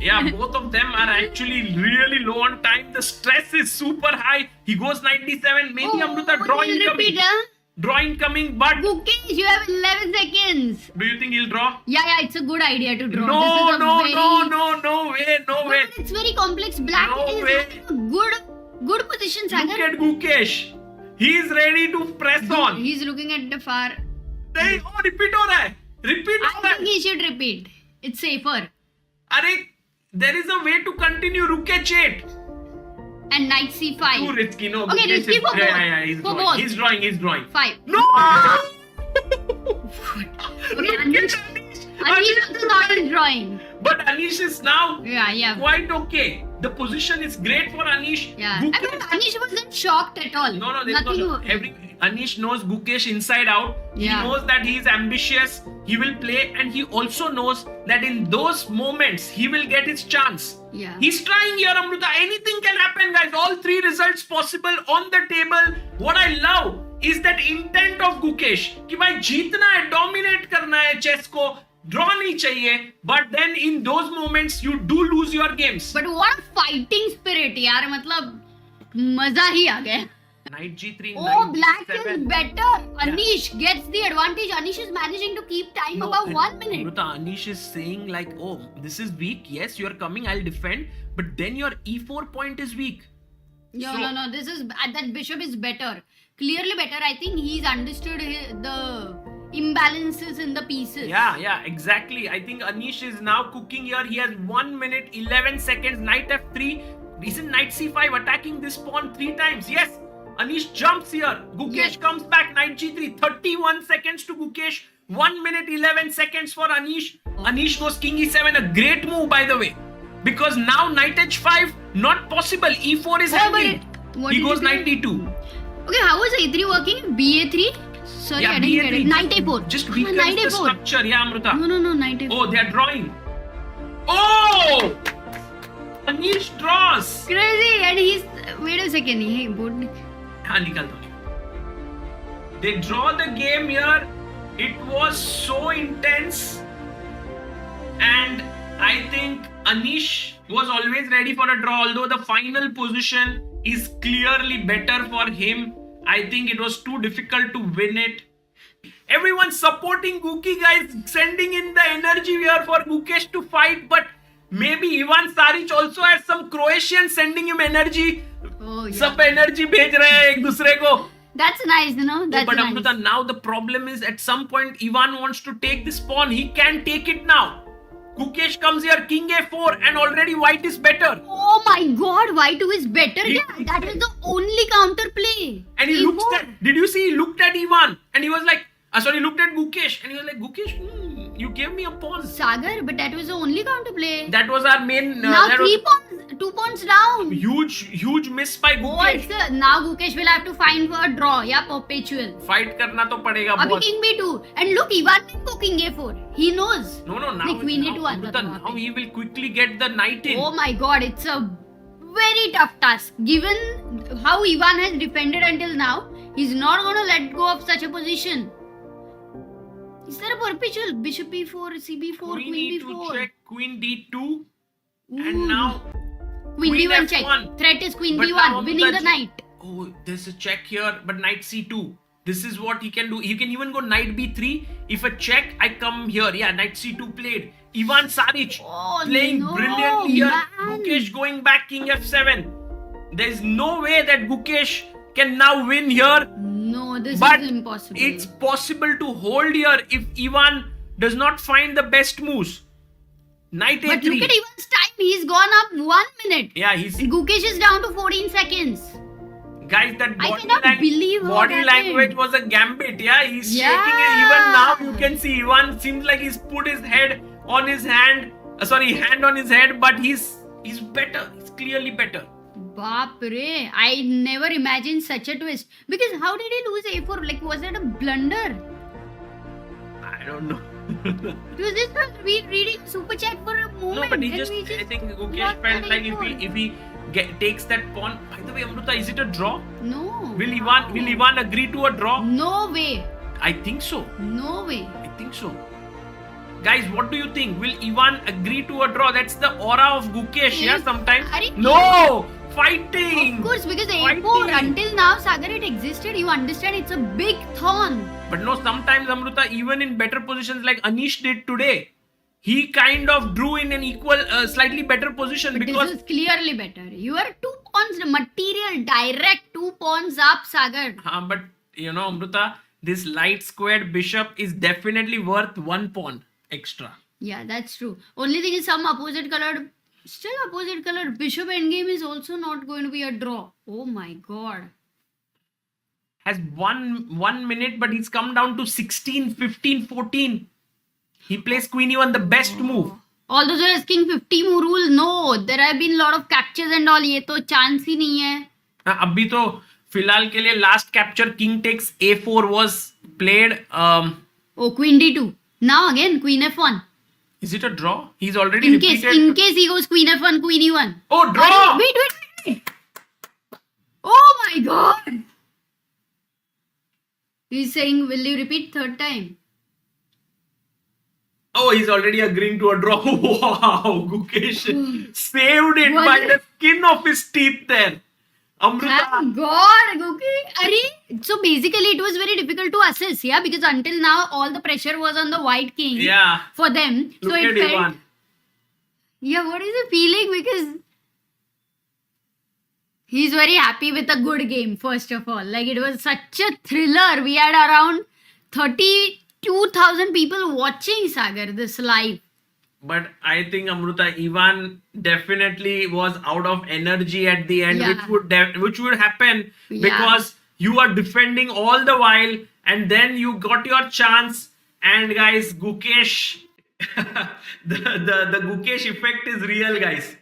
Yeah, both of them are actually really low on time. The stress is super high. He goes 97. Maybe Amruta drawing he'll coming. repeat, huh? Drawing coming, but Guki, you have 11 seconds. do you think he'll draw? Yeah, it's a good idea to draw. No, This is a no, very... no way. But it's very complex. Black No is way. in a good position, Sagar. Look at Gukesh. He is ready to press on. He's looking at the far. नहीं, oh, repeat हो रहा है. Repeat हो I रहा think है. he should repeat. It's safer. अरे, there is a way to continue. रुके चेट. And knight c5. Too risky, no. Okay, Gukesh risky is- for both. Yeah, he's For drawing. both. He's drawing. 5. No! Okay, Anish also thought he's drawing. But Anish is now Yeah. quite okay. The position is great for Anish. Yeah. I Gukesh- mean, Anish wasn't shocked at all. No, there's Nothing. Anish knows Gukesh inside out. Yeah. He knows that he is ambitious. He will play, and he also knows that in those moments he will get his chance. Yeah. He's trying here, Amruta. Anything can happen, guys. All three results possible on the table. What I love is that intent of Gukesh कि भाई जीतना है, dominate करना है chess को, draw नहीं चाहिए. But then in those moments you do lose your games. But what a fighting spirit, यार. मतलब मजा ही आ गया. Knight g3. Oh, knight black g7. is better. Anish gets the advantage. Anish is managing to keep time about 1 minute. Amruta, Anish is saying like, oh, this is weak. Yes, you're coming. I'll defend. But then your e4 point is weak. No. This is that bishop is better. Clearly better. I think he's understood the imbalances in the pieces. Yeah, exactly. I think Anish is now cooking here. He has 1 minute 11 seconds. Knight f3. Isn't knight c5 attacking this pawn 3 times? Yes. Anish jumps here. Gukesh Yes. comes back. Knight g3. 31 seconds to Gukesh. 1 minute 11 seconds for Anish. Anish goes king e7. A great move, by the way. Because now knight h5 not possible. e4 is hanging. What He did goes you do? knight d2. Okay, how was a3 working? ba3? Sorry, Yeah, I didn't get ba3. it. Knight a4. Just Ah, weakens knight the a4. structure. Yeah, Amruta. No, knight a4. Oh, they are drawing. Oh! Anish draws. Crazy, and he's. Wait a second. Hey, board. हाँ निकाल दो. They draw the game here. It was so intense, and I think Anish was always ready for a draw. Although the final position is clearly better for him, I think it was too difficult to win it. Everyone supporting Guki, guys, sending in the energy here for Gukesh to fight, but maybe Ivan Saric also has some Croatian sending him energy. Oh, yeah. सब energy भेज रहे हैं एक दूसरे को. That's nice, you know. That's But nice. Amruta, now the problem is at some point Ivan wants to take this pawn. He can take it now. Gukesh comes here, king a4, and already white is better. Oh my god, y2 is better. He- Yeah, that was the only counter play. And he looks at, did you see, he looked at Ivan and he was like, he looked at Gukesh and he was like, Gukesh, you gave me a pawn. Sagar, but that was the only counter play. That was our main, Now that 3 pawns, 2 pawns down. was huge miss by Oh, Gukesh. now Gukesh will have to find for a draw. Yeah, perpetual. Fight करना तो पड़ेगा Abhi बहुत. king b2. And look, Ivan didn't go king a4. He knows. No, now, Like, queen now, a2 Amruta, आता था now he will quickly get the knight in. Oh my god, it's a very tough task. Given how Ivan has defended until now, he's not going to let go of such a position. Is there a perpetual bishop e4, cb4, Queen queen e2 b4? check, queen d2, Ooh. and now Queen queen b1 f1. check. Threat is queen But now b1, winning Amruta the knight. Oh, there's a check here, but knight c2. This is what he can do. He can even go knight b3. If a check, I come here. Yeah, knight c2 played. Ivan Saric Oh, playing no, brilliantly here. man. Gukesh going back king f7. There's no way that Gukesh can now win here. No, this But is impossible. it's possible to hold here if Ivan does not find the best moves. Knight But a3. look at Ivan's time. He's gone up 1 minute. Yeah, he's And Gukesh is down to 14 seconds. guys. That I cannot believe how body that language happened. was a gambit. Yeah, he's Yeah. shaking it. Even now, you can see Ivan seems like he's put his head on his hand. Hand on his head, but he's better. He's clearly better. Baap re, I never imagined such a twist. Because how did he lose a4? Like, was that a blunder? I don't know. Because this was reading super chat for a moment. No, but he and just, we I think Gukesh lost felt that like a4. if he takes that pawn. By the way, Amruta, is it a draw? No. Will Ivan agree to a draw? No way. I think so. No way. I think so. Guys, what do you think? Will Ivan agree to a draw? That's the aura of Gukesh, yeah, Yes. sometimes. Arey- No! Fighting! Of course, because Fighting. A4 until now, Sagar, it existed. You understand? It's a big thorn. But no, sometimes Amruta, even in better positions like Anish did today, he kind of drew in an equal, slightly better position But because. this is clearly better. You are 2 pawns material, direct 2 pawns up, Sagar. But you know, Amruta, this light squared bishop is definitely worth 1 pawn extra. Yeah, that's true. Only thing is some opposite colored, still opposite colored bishop endgame is also not going to be a draw. Oh my god. Has 1 minute, but he's come down to 16, 15, 14. He plays Queen E1, the best move. All those are asking 50 move rule. No, there have been lot of captures and all. ये तो chance ही नहीं है. अभी तो फिलहाल के लिए last capture king takes a4 was played. Oh, queen d2. Now again, queen f1. Is it a draw? He's already In case repeated. he goes queen f1, queen e1. Oh, draw! Wait. Oh my god. He's saying, will you repeat third time? Oh, he's already agreeing to a draw. Wow, Gukesh saved it Was by it? the skin of his teeth there. Amruta. Thank God, Guki. So basically, it was very difficult to assess, yeah, because until now all the pressure was on the white king Yeah. for them. Look so at it felt, Ivan. yeah. What is the feeling? Because he's very happy with a good game. First of all, like it was such a thriller. We had around 32,000 people watching Sagar this live. But I think Amruta, Ivan definitely was out of energy at the end, Yeah. which would happen Yeah. because you are defending all the while, and then you got your chance. And guys, Gukesh, the Gukesh effect is real, guys.